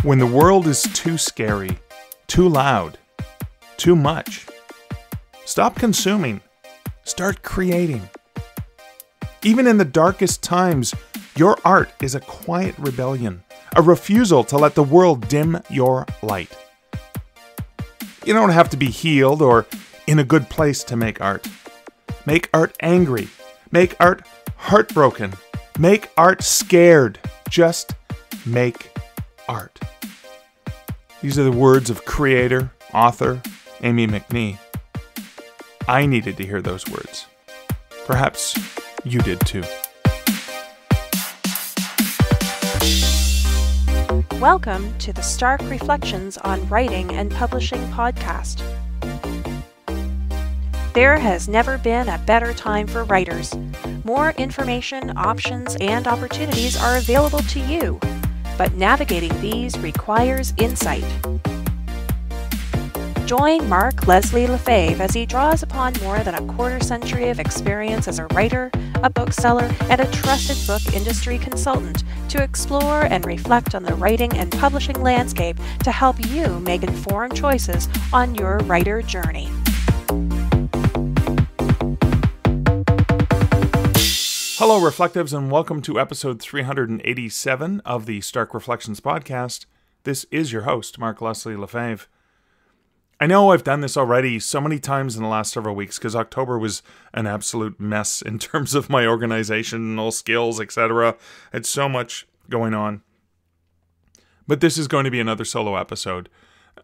When the world is too scary, too loud, too much, stop consuming. Start creating. Even in the darkest times, your art is a quiet rebellion, a refusal to let the world dim your light. You don't have to be healed or in a good place to make art. Make art angry. Make art heartbroken. Make art scared. Just make art. These are the words of creator, author, Amy McNee. I needed to hear those words. Perhaps you did too. Welcome to the Stark Reflections on Writing and Publishing podcast. There has never been a better time for writers. More information, options, and opportunities are available to you, but navigating these requires insight. Join Mark Leslie Lefebvre as he draws upon more than a quarter century of experience as a writer, a bookseller, and a trusted book industry consultant to explore and reflect on the writing and publishing landscape to help you make informed choices on your writer journey. Hello, Reflectives, and welcome to episode 387 of the Stark Reflections podcast. This is your host, Mark Leslie Lefebvre. I know I've done this already so many times in the last several weeks because October was an absolute mess in terms of my organizational skills, etc. I had so much going on. But this is going to be another solo episode.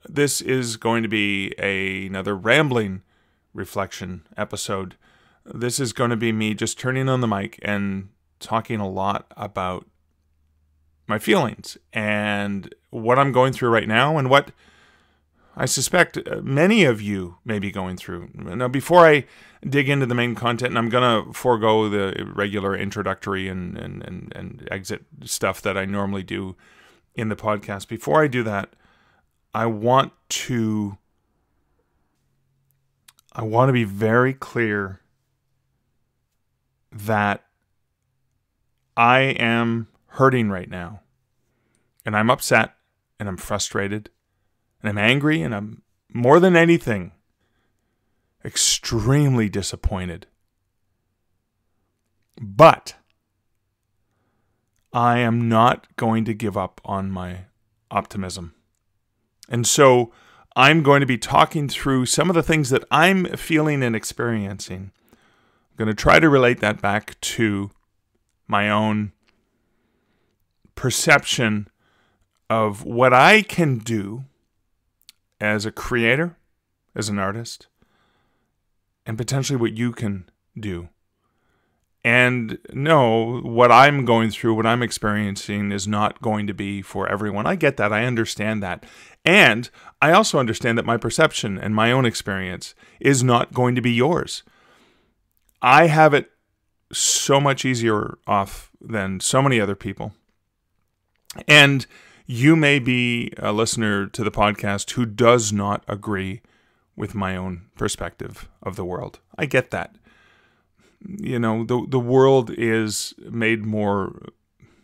This is going to be another rambling reflection episode. This is going to be me just turning on the mic and talking a lot about my feelings and what I'm going through right now and what I suspect many of you may be going through. Now, before I dig into the main content, and I'm going to forego the regular introductory and exit stuff that I normally do in the podcast, before I do that, I want to be very clear that I am hurting right now, and I'm upset, and I'm frustrated, and I'm angry, and I'm, more than anything, extremely disappointed. But I am not going to give up on my optimism. And so I'm going to be talking through some of the things that I'm feeling and experiencing. I'm going to try to relate that back to my own perception of what I can do as a creator, as an artist, and potentially what you can do. And no, what I'm going through, what I'm experiencing is not going to be for everyone. I get that. I understand that. And I also understand that my perception and my own experience is not going to be yours. I have it so much easier off than so many other people. And you may be a listener to the podcast who does not agree with my own perspective of the world. I get that. You know, the world is made more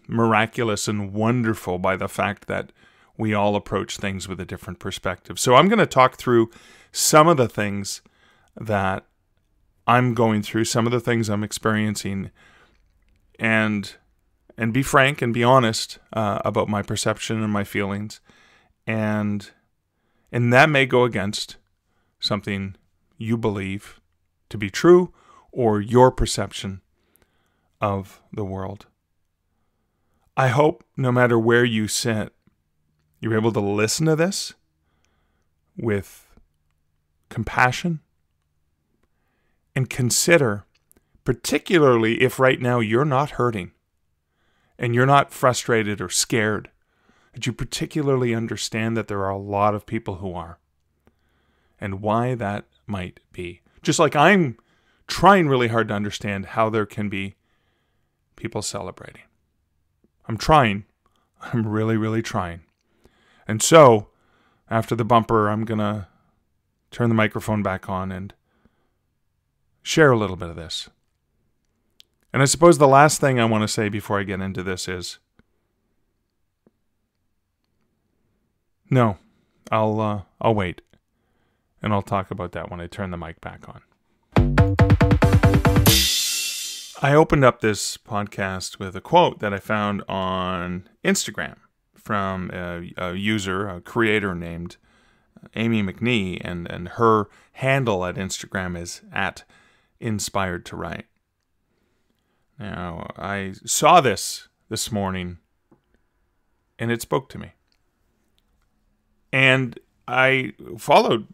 miraculous and wonderful by the fact that we all approach things with a different perspective. So I'm going to talk through some of the things that I'm going through, some of the things I'm experiencing, and be frank and be honest about my perception and my feelings. And that may go against something you believe to be true or your perception of the world. I hope no matter where you sit, you're able to listen to this with compassion and consider, particularly if right now you're not hurting and you're not frustrated or scared, that you particularly understand that there are a lot of people who are, and why that might be. Just like I'm trying really hard to understand how there can be people celebrating. I'm trying. I'm really, really trying. And so, after the bumper, I'm going to turn the microphone back on and share a little bit of this. And I suppose the last thing I want to say before I get into this is No, I'll wait, and I'll talk about that when I turn the mic back on. I opened up this podcast with a quote that I found on Instagram from a user, a creator named Amy McNee, and her handle at Instagram is @InspiredToWrite. Now, I saw this morning, and it spoke to me. And I followed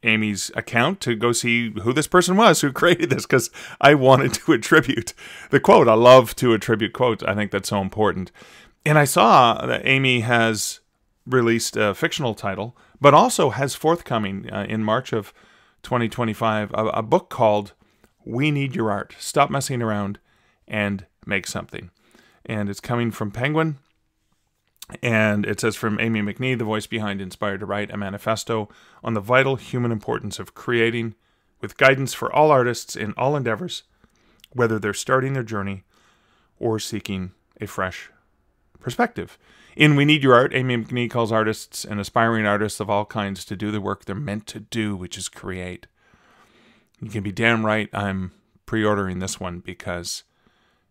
Amy's account to go see who this person was who created this, because I wanted to attribute the quote. I love to attribute quotes. I think that's so important. And I saw that Amy has released a fictional title, but also has forthcoming in March of 2025 a book called We Need Your Art. Stop Messing Around and Make Something. And it's coming from Penguin. And it says, from Amy McNee, the voice behind Inspired to Write, a manifesto on the vital human importance of creating, with guidance for all artists in all endeavors, whether they're starting their journey or seeking a fresh perspective. In We Need Your Art, Amy McNee calls artists and aspiring artists of all kinds to do the work they're meant to do, which is create. You can be damn right I'm pre-ordering this one because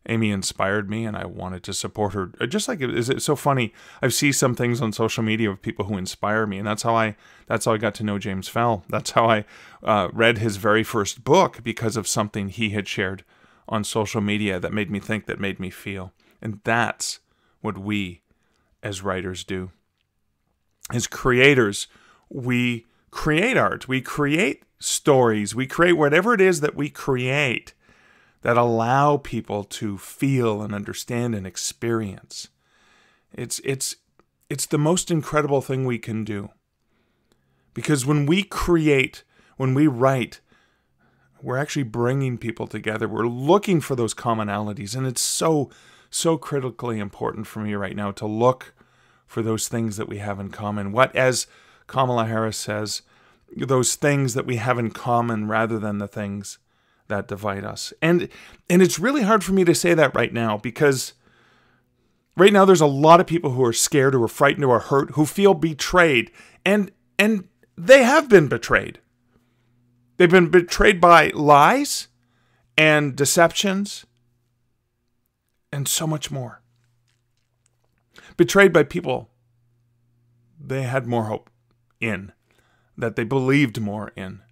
Amy inspired me and I wanted to support her. Just like, is it so funny? I see some things on social media of people who inspire me, and that's how I got to know James Fell. That's how I read his very first book, because of something he had shared on social media that made me think, that made me feel. And that's what we as writers do. As creators, we create art, we create stories, we create whatever it is that we create that allow people to feel and understand and experience. It's the most incredible thing we can do. Because when we create, when we write, we're actually bringing people together. We're looking for those commonalities. And it's so critically important for me right now to look for those things that we have in common. What, as Kamala Harris says, those things that we have in common rather than the things that divide us. And it's really hard for me to say that right now, because right now there's a lot of people who are scared, who are frightened, who are hurt, who feel betrayed. And they have been betrayed. They've been betrayed by lies and deceptions and so much more. Betrayed by people they had more hope in, that they believed more in.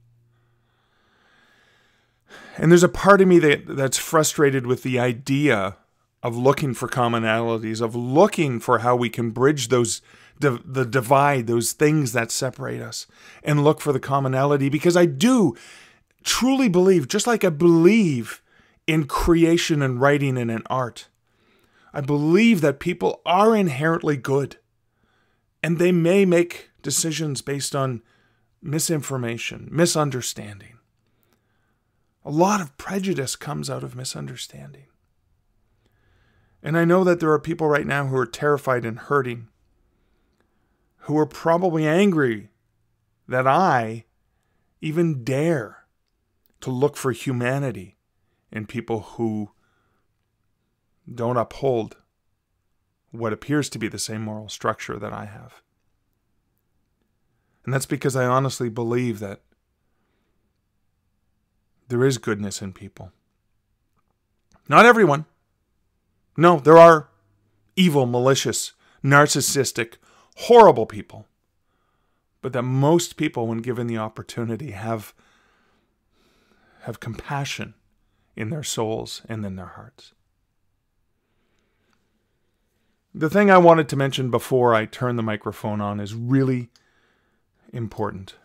And there's a part of me that's frustrated with the idea of looking for commonalities, of looking for how we can bridge those the divide, those things that separate us, and look for the commonality. Because I do truly believe, just like I believe in creation and writing and in art, I believe that people are inherently good, and they may make decisions based on misinformation, misunderstanding. A lot of prejudice comes out of misunderstanding. And I know that there are people right now who are terrified and hurting, who are probably angry that I even dare to look for humanity in people who don't uphold what appears to be the same moral structure that I have. And that's because I honestly believe that there is goodness in people. Not everyone. No, there are evil, malicious, narcissistic, horrible people. But that most people, when given the opportunity, have compassion in their souls and in their hearts. The thing I wanted to mention before I turn the microphone on is really important.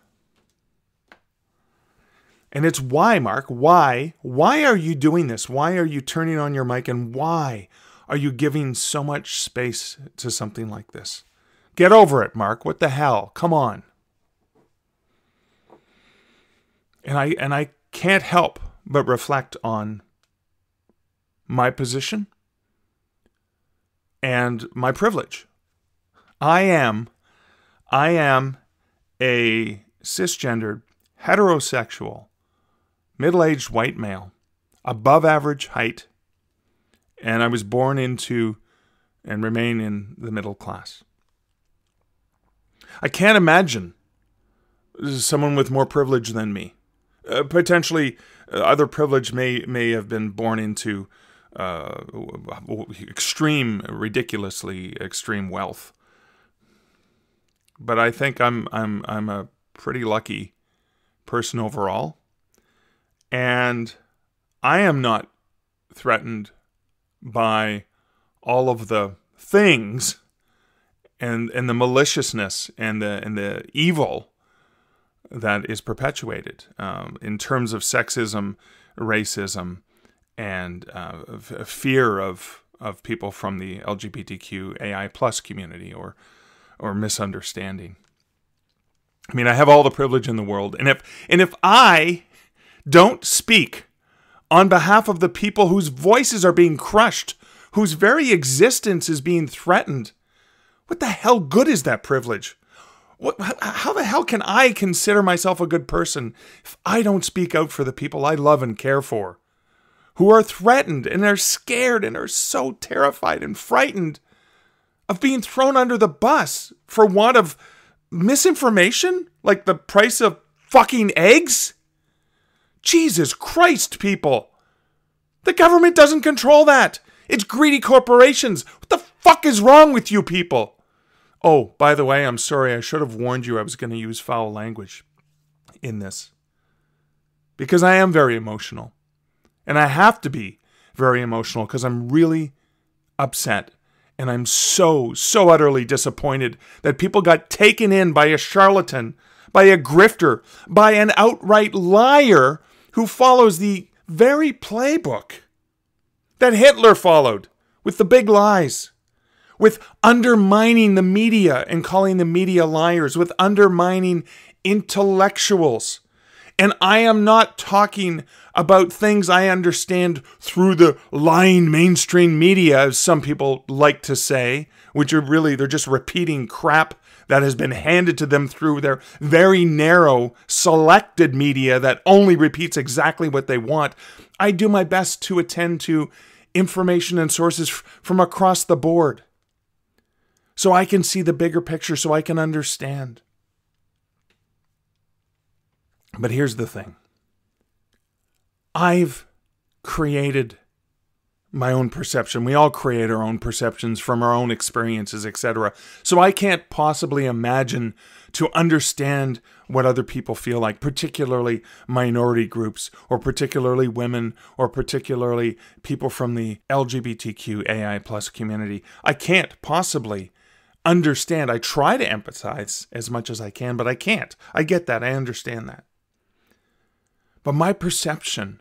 And it's why, Mark, why are you doing this? Why are you turning on your mic? And why are you giving so much space to something like this? Get over it, Mark. What the hell? Come on. And I can't help but reflect on my position and my privilege. I am a cisgendered, heterosexual, middle-aged white male, above average height, and I was born into and remain in the middle class. I can't imagine someone with more privilege than me. Potentially, other privilege may have been born into ridiculously extreme wealth. But I think I'm a pretty lucky person overall, and I am not threatened by all of the things and the maliciousness and the evil that is perpetuated in terms of sexism, racism, and fear of people from the LGBTQ AI plus community or misunderstanding. I mean, I have all the privilege in the world, and if I don't speak on behalf of the people whose voices are being crushed, whose very existence is being threatened, what the hell good is that privilege? How the hell can I consider myself a good person if I don't speak out for the people I love and care for, who are threatened and are scared and are so terrified and frightened of being thrown under the bus for want of misinformation, like the price of fucking eggs? Jesus Christ, people. The government doesn't control that. It's greedy corporations. What the fuck is wrong with you people? Oh, by the way, I'm sorry. I should have warned you I was going to use foul language in this, because I am very emotional. And I have to be very emotional because I'm really upset. And I'm so utterly disappointed that people got taken in by a charlatan, by a grifter, by an outright liar who follows the very playbook that Hitler followed with the big lies, with undermining the media and calling the media liars, with undermining intellectuals. And I am not talking about things I understand through the lying mainstream media, as some people like to say, which are really, they're just repeating crap that has been handed to them through their very narrow, selected media that only repeats exactly what they want. I do my best to attend to information and sources from across the board, so I can see the bigger picture, so I can understand. But here's the thing. I've created my own perception. We all create our own perceptions from our own experiences, etc. So I can't possibly imagine to understand what other people feel like, particularly minority groups, or particularly women, or particularly people from the LGBTQ AI plus community. I can't possibly understand. I try to empathize as much as I can, but I can't. I get that. I understand that. But my perception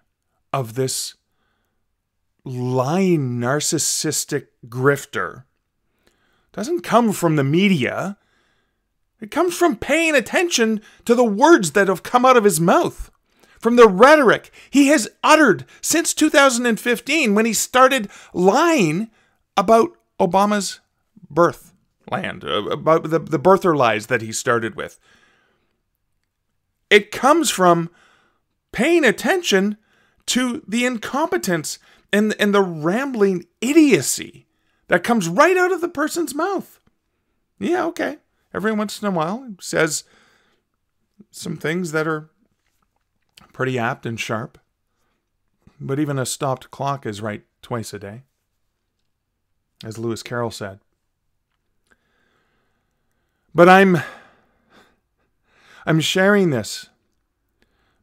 of this lying, narcissistic grifter doesn't come from the media. It comes from paying attention to the words that have come out of his mouth, from the rhetoric he has uttered since 2015 when he started lying about Obama's birth land, about the birther lies that he started with. It comes from paying attention to the incompetence and the rambling idiocy that comes right out of the person's mouth. Yeah, okay. Every once in a while, he says some things that are pretty apt and sharp. But even a stopped clock is right twice a day, as Lewis Carroll said. But I'm sharing this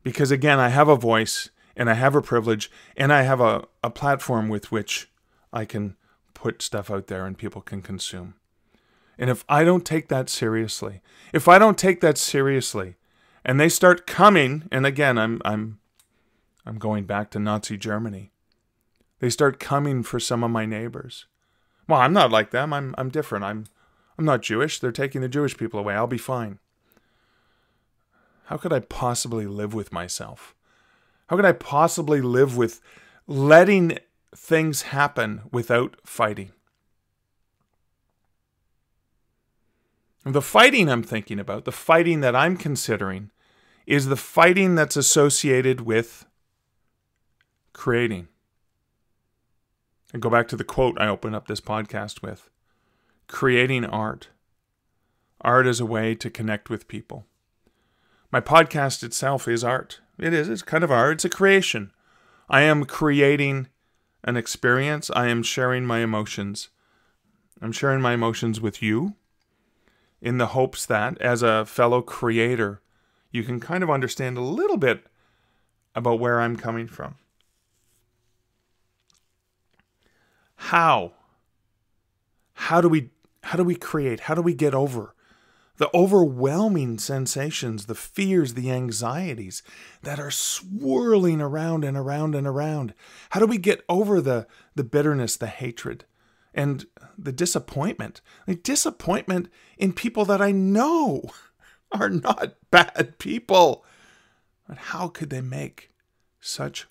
because, again, I have a voice, and I have a privilege, and I have a platform with which I can put stuff out there and people can consume. And if I don't take that seriously, and they start coming, and again, I'm going back to Nazi Germany. They start coming for some of my neighbors. Well, I'm not like them. I'm different. I'm not Jewish. They're taking the Jewish people away. I'll be fine. How could I possibly live with myself? How could I possibly live with letting things happen without fighting? The fighting I'm thinking about, the fighting that I'm considering, is the fighting that's associated with creating. And go back to the quote I opened up this podcast with. Creating art. Art is a way to connect with people. My podcast itself is art. It's kind of art. It's a creation. I am creating an experience. I am sharing my emotions. I'm sharing my emotions with you in the hopes that, as a fellow creator, you can kind of understand a little bit about where I'm coming from. How do we create? How do we get over the overwhelming sensations, the fears, the anxieties that are swirling around and around and around? How do we get over the bitterness, the hatred, and the disappointment? Like disappointment in people that I know are not bad people. But how could they make such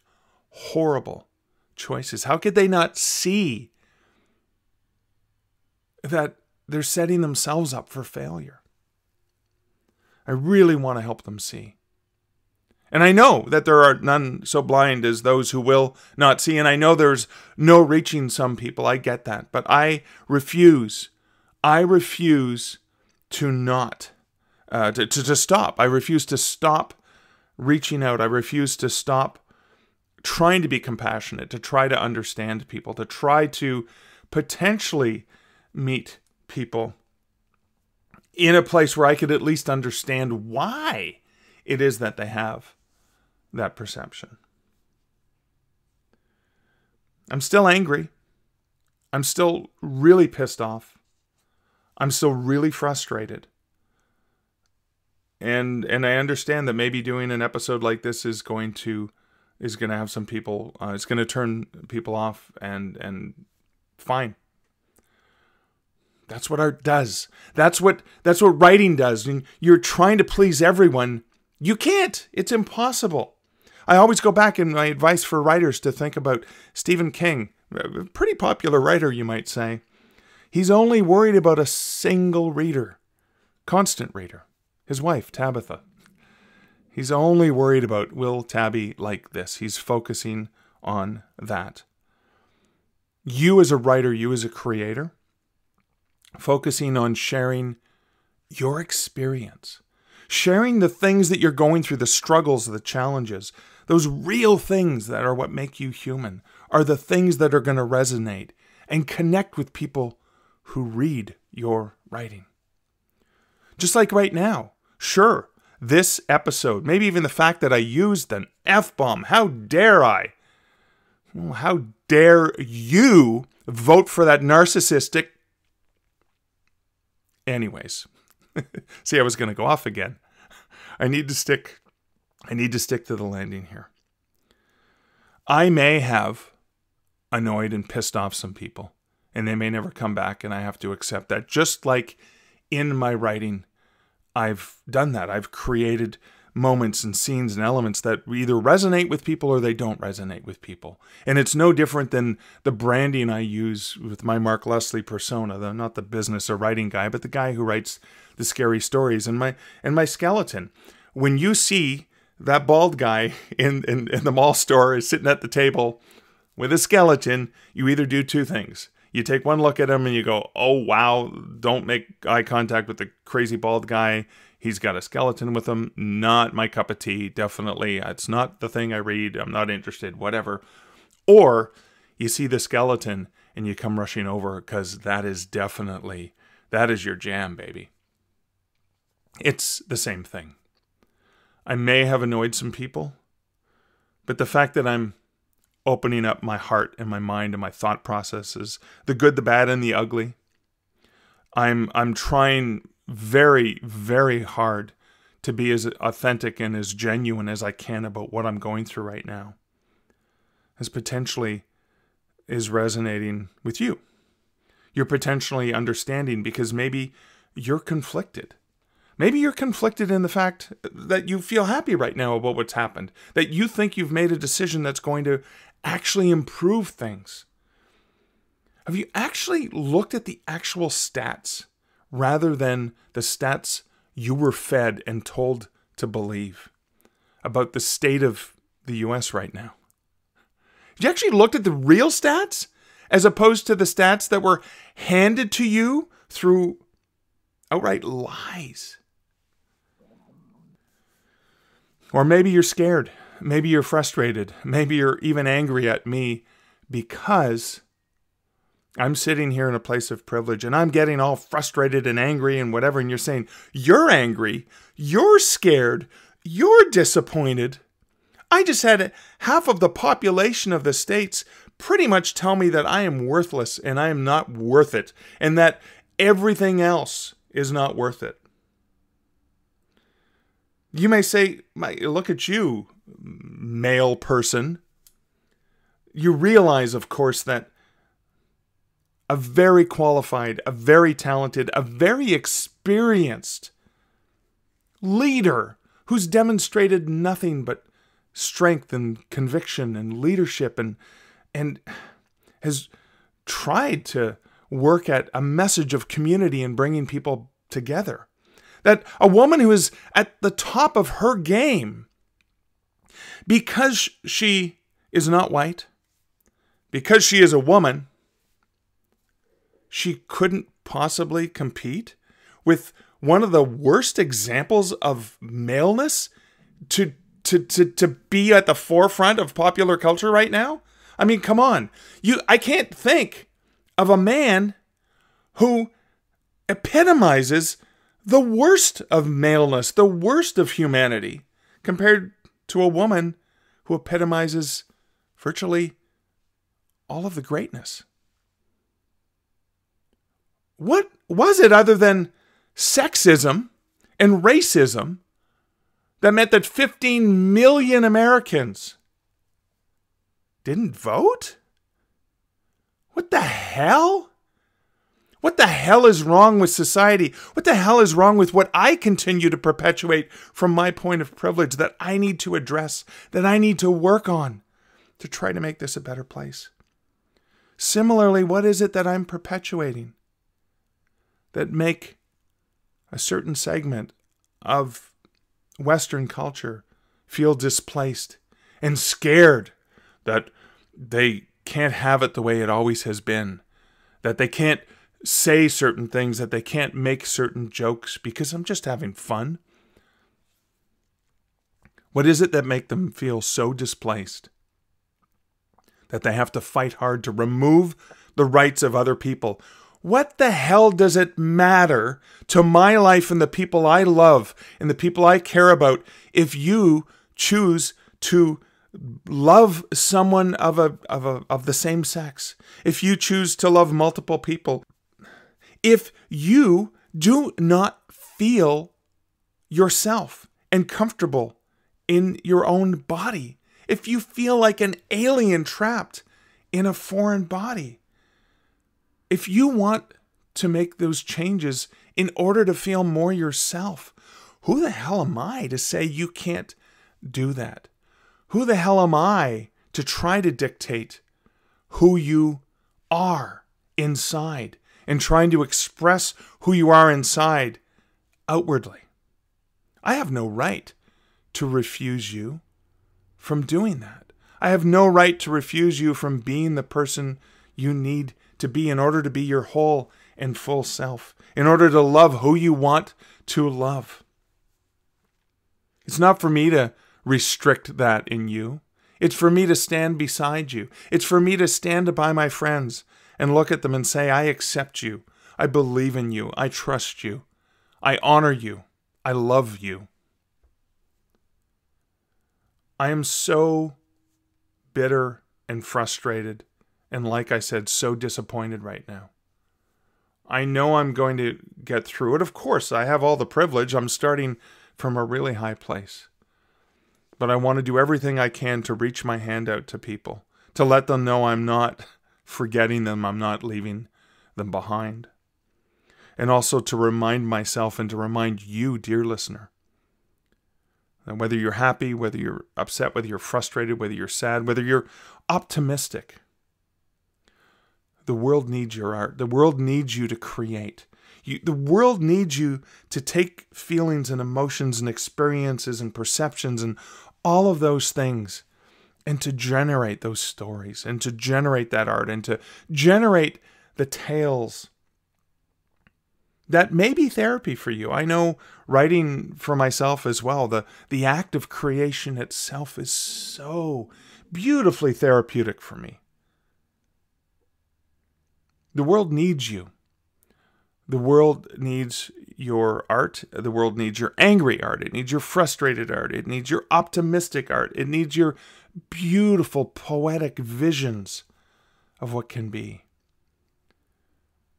horrible choices? How could they not see that they're setting themselves up for failure? I really want to help them see. And I know that there are none so blind as those who will not see. And I know there's no reaching some people. I get that. But I refuse. I refuse to not, to stop. I refuse to stop reaching out. I refuse to stop trying to be compassionate, to try to understand people, to try to potentially meet people in a place where I could at least understand why it is that they have that perception. I'm still angry. I'm still really pissed off. I'm still really frustrated. And I understand that maybe doing an episode like this is going to have some people, it's going to turn people off, and fine. That's what art does. That's what writing does. And you're trying to please everyone. You can't. It's impossible. I always go back in my advice for writers to think about Stephen King, a pretty popular writer, you might say. He's only worried about a single reader, constant reader, his wife, Tabitha. He's only worried about, will Tabby like this? He's focusing on that. You as a writer, you as a creator, focusing on sharing your experience, sharing the things that you're going through, the struggles, the challenges, those real things that are what make you human, are the things that are going to resonate and connect with people who read your writing. Just like right now, sure, this episode, maybe even the fact that I used an F-bomb, how dare I? Well, how dare you vote for that narcissistic? Anyways, see, I was going to go off again. I need to stick to the landing here. I may have annoyed and pissed off some people, and they may never come back, and I have to accept that. Just like in my writing, I've done that. I've created moments and scenes and elements that either resonate with people or they don't resonate with people. And it's no different than the branding I use with my Mark Leslie persona, not the business or writing guy, but the guy who writes the scary stories, and my skeleton. When you see that bald guy in the mall store is sitting at the table with a skeleton, you either do two things. You take one look at him and you go, oh, wow, don't make eye contact with the crazy bald guy. He's got a skeleton with him. Not my cup of tea, definitely. It's not the thing I read. I'm not interested, whatever. Or you see the skeleton and you come rushing over because that is your jam, baby. It's the same thing. I may have annoyed some people, but the fact that I'm opening up my heart and my mind and my thought processes, the good, the bad, and the ugly, I'm trying very, very hard to be as authentic and as genuine as I can about what I'm going through right now, as potentially is resonating with you. You're potentially understanding because maybe you're conflicted. Maybe you're conflicted in the fact that you feel happy right now about what's happened, that you think you've made a decision that's going to actually improve things. Have you actually looked at the actual stats rather than the stats you were fed and told to believe about the state of the US right now? Have you actually looked at the real stats as opposed to the stats that were handed to you through outright lies. Or maybe you're scared. Maybe you're frustrated. Maybe you're even angry at me because I'm sitting here in a place of privilege and I'm getting all frustrated and angry and whatever. And you're saying, you're angry, you're scared, you're disappointed. I just had half of the population of the States pretty much tell me that I am worthless and I am not worth it, and that everything else is not worth it. You may say, look at you, male person. You realize, of course, that a very qualified, a very talented, a very experienced leader who's demonstrated nothing but strength and conviction and leadership and has tried to work at a message of community and bringing people together. That a woman who is at the top of her game, because she is not white, because she is a woman, she couldn't possibly compete with one of the worst examples of maleness to be at the forefront of popular culture right now? I mean, come on. I can't think of a man who epitomizes the worst of maleness, the worst of humanity, compared to a woman who epitomizes virtually all of the greatness. What was it other than sexism and racism that meant that 15 million Americans didn't vote? What the hell? What the hell is wrong with society? What the hell is wrong with what I continue to perpetuate from my point of privilege that I need to address, that I need to work on to try to make this a better place? Similarly, what is it that I'm perpetuating that make a certain segment of Western culture feel displaced and scared that they can't have it the way it always has been, that they can't say certain things, that they can't make certain jokes because I'm just having fun? What is it that make them feel so displaced that they have to fight hard to remove the rights of other people? What the hell does it matter to my life and the people I love and the people I care about if you choose to love someone of the same sex, if you choose to love multiple people, if you do not feel yourself and comfortable in your own body, if you feel like an alien trapped in a foreign body, if you want to make those changes in order to feel more yourself, who the hell am I to say you can't do that? Who the hell am I to try to dictate who you are inside and trying to express who you are inside outwardly? I have no right to refuse you from doing that. I have no right to refuse you from being the person you need to be in order to be your whole and full self, in order to love who you want to love. It's not for me to restrict that in you. It's for me to stand beside you. It's for me to stand by my friends and look at them and say, I accept you. I believe in you. I trust you. I honor you. I love you. I am so bitter and frustrated and, like I said, so disappointed right now. I know I'm going to get through it. Of course, I have all the privilege. I'm starting from a really high place. But I want to do everything I can to reach my hand out to people, to let them know I'm not forgetting them, I'm not leaving them behind. And also to remind myself and to remind you, dear listener, that whether you're happy, whether you're upset, whether you're frustrated, whether you're sad, whether you're optimistic, the world needs your art. The world needs you to create. The world needs you to take feelings and emotions and experiences and perceptions and all of those things and to generate those stories and to generate that art and to generate the tales that may be therapy for you. I know writing for myself as well, the act of creation itself is so beautifully therapeutic for me. The world needs you. The world needs your art. The world needs your angry art. It needs your frustrated art. It needs your optimistic art. It needs your beautiful poetic visions of what can be.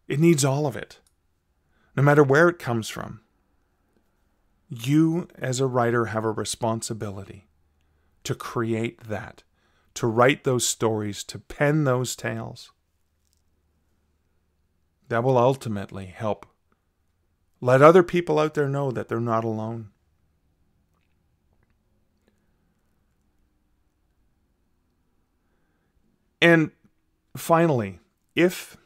It needs all of it, no matter where it comes from. You, as a writer, have a responsibility to create that, to write those stories, to pen those tales. That will ultimately help let other people out there know that they're not alone. And finally, if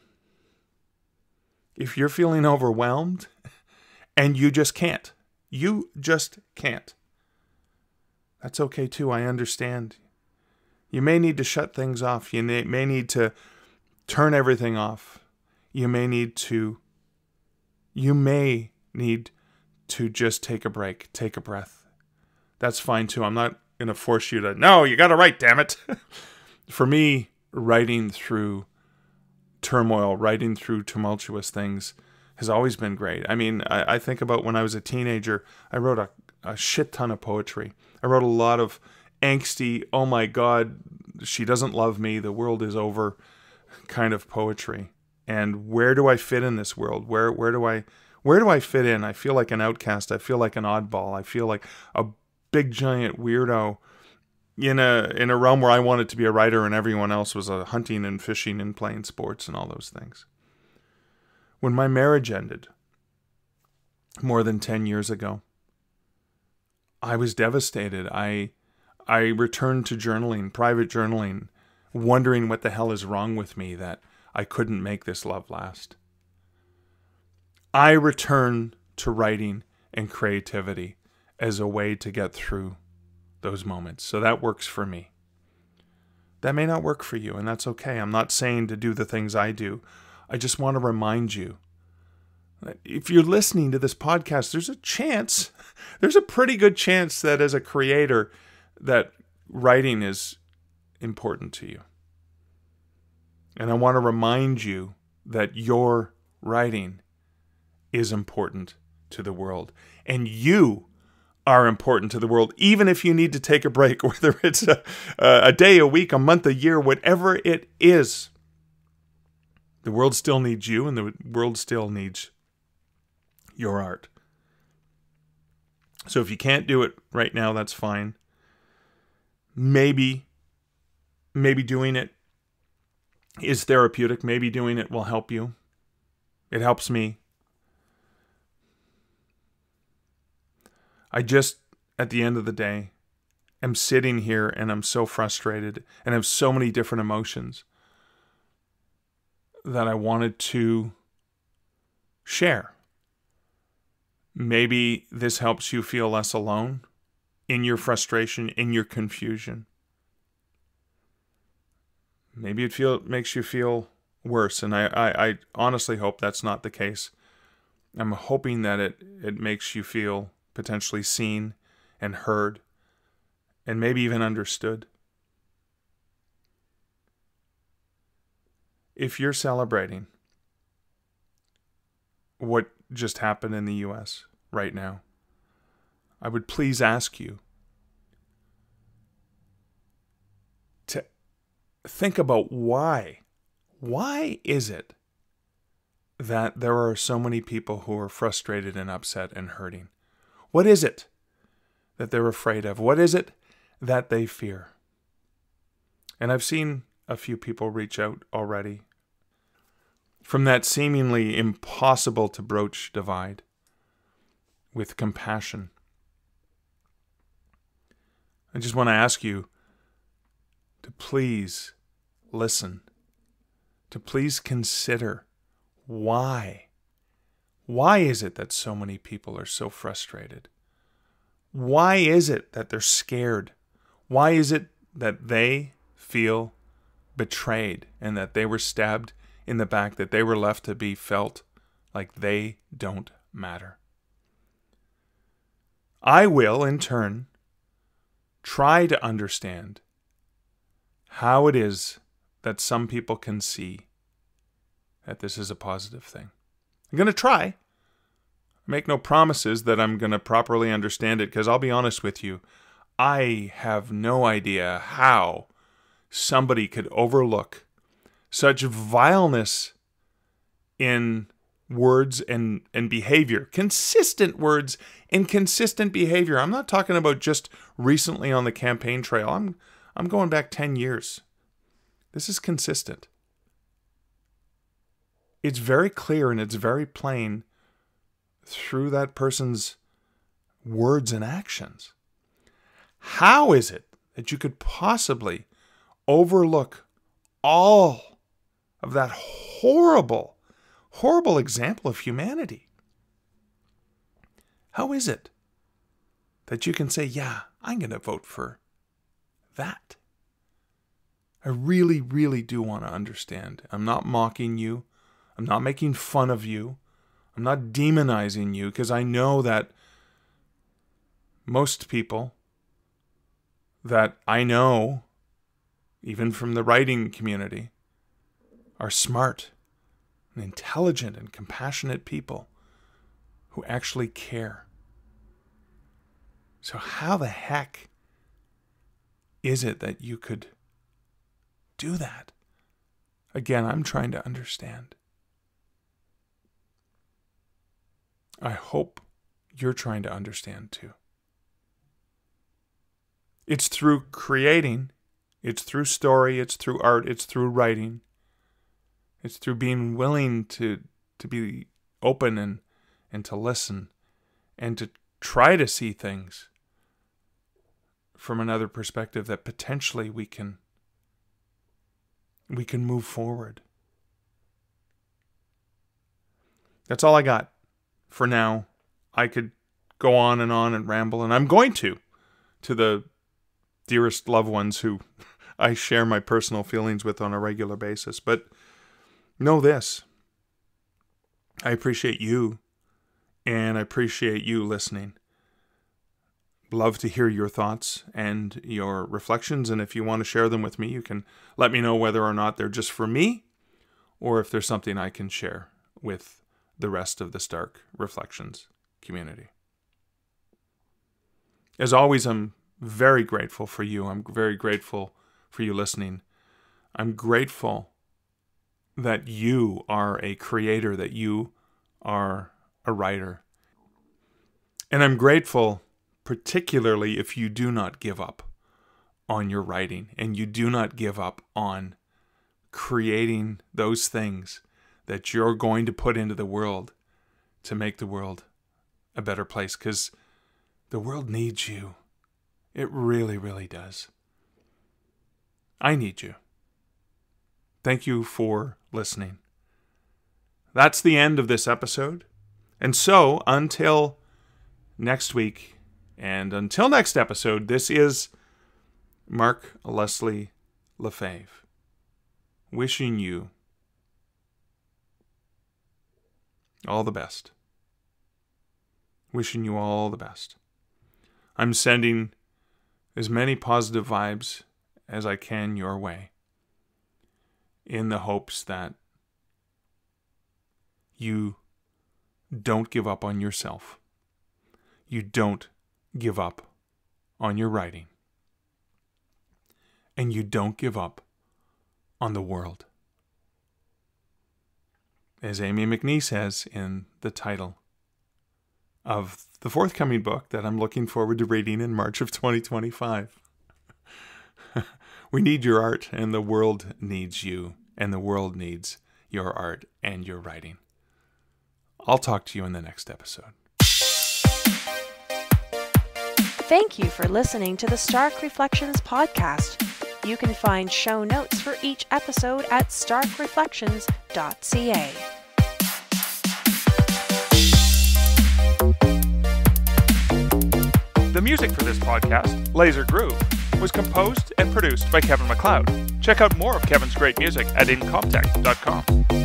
you're feeling overwhelmed and you just can't, that's okay too. I understand. You may need to shut things off. You may need to turn everything off. You may need to just take a break, take a breath. That's fine too. I'm not going to force you to, no, you got to write, damn it. For me, writing through turmoil, writing through tumultuous things has always been great. I mean, I think about when I was a teenager, I wrote a shit ton of poetry. I wrote a lot of angsty, oh my God, she doesn't love me, the world is over kind of poetry. And where do I fit in this world? Where do I fit in? I feel like an outcast. I feel like an oddball. I feel like a big giant weirdo in a realm where I wanted to be a writer and everyone else was hunting and fishing and playing sports and all those things. When my marriage ended more than 10 years ago, I was devastated. I returned to journaling, private journaling, wondering what the hell is wrong with me that I couldn't make this love last. I return to writing and creativity as a way to get through those moments. So that works for me. That may not work for you, and that's okay. I'm not saying to do the things I do. I just want to remind you that if you're listening to this podcast, there's a pretty good chance that as a creator, that writing is important to you. And I want to remind you that your writing is important to the world. And you are important to the world, even if you need to take a break, whether it's a day, a week, a month, a year, whatever it is. The world still needs you, and the world still needs your art. So if you can't do it right now, that's fine. Maybe doing it is therapeutic. Maybe doing it will help you. It helps me. I just, at the end of the day, am sitting here and I'm so frustrated and have so many different emotions that I wanted to share. Maybe this helps you feel less alone in your frustration, in your confusion. Maybe it makes you feel worse, and I honestly hope that's not the case. I'm hoping that it makes you feel potentially seen and heard, and maybe even understood. If you're celebrating what just happened in the U.S. right now, I would please ask you to think about why. Why is it that there are so many people who are frustrated and upset and hurting? What is it that they're afraid of? What is it that they fear? And I've seen a few people reach out already from that seemingly impossible to broach divide with compassion. I just want to ask you to please listen, to please consider why. Why is it that so many people are so frustrated? Why is it that they're scared? Why is it that they feel betrayed and that they were stabbed in the back, that they were left to be felt like they don't matter. I will, in turn, try to understand how it is that some people can see that this is a positive thing. I'm going to try. Make no promises that I'm going to properly understand it, because I'll be honest with you, I have no idea how somebody could overlook such vileness in words and behavior, consistent words and consistent behavior. I'm not talking about just recently on the campaign trail. I'm going back 10 years. This is consistent. It's very clear and it's very plain through that person's words and actions. How is it that you could possibly overlook all of that horrible example of humanity? How is it that you can say, yeah, I'm going to vote for that? I really, really do want to understand. I'm not mocking you. I'm not making fun of you. I'm not demonizing you, because I know that most people that I know, even from the writing community, are smart and intelligent and compassionate people who actually care. So how the heck is it that you could do that? Again, I'm trying to understand. I hope you're trying to understand too. It's through creating, it's through story, it's through art, it's through writing. It's through being willing to be open and to listen and to try to see things from another perspective that potentially we can move forward. That's all I got for now. I could go on and ramble, and I'm going to the dearest loved ones who I share my personal feelings with on a regular basis. But know this: I appreciate you, and I appreciate you listening. Love to hear your thoughts and your reflections, and if you want to share them with me, you can let me know whether or not they're just for me, or if there's something I can share with the rest of the Stark Reflections community. As always, I'm very grateful for you. I'm very grateful for you listening. I'm grateful that you are a creator, that you are a writer. And I'm grateful particularly if you do not give up on your writing and you do not give up on creating those things that you're going to put into the world to make the world a better place, because the world needs you. It really, really does. I need you. Thank you for listening. That's the end of this episode. And so, until next week, and until next episode, this is Mark Leslie Lefebvre, wishing you all the best. Wishing you all the best. I'm sending as many positive vibes as I can your way, in the hopes that you don't give up on yourself. You don't give up on your writing. And you don't give up on the world. As Amy McNee says in the title of the forthcoming book that I'm looking forward to reading in March of 2025. We need your art, and the world needs you, and the world needs your art and your writing. I'll talk to you in the next episode. Thank you for listening to the Stark Reflections podcast. You can find show notes for each episode at starkreflections.ca. The music for this podcast, Laser Groove, was composed and produced by Kevin MacLeod. Check out more of Kevin's great music at incomptech.com.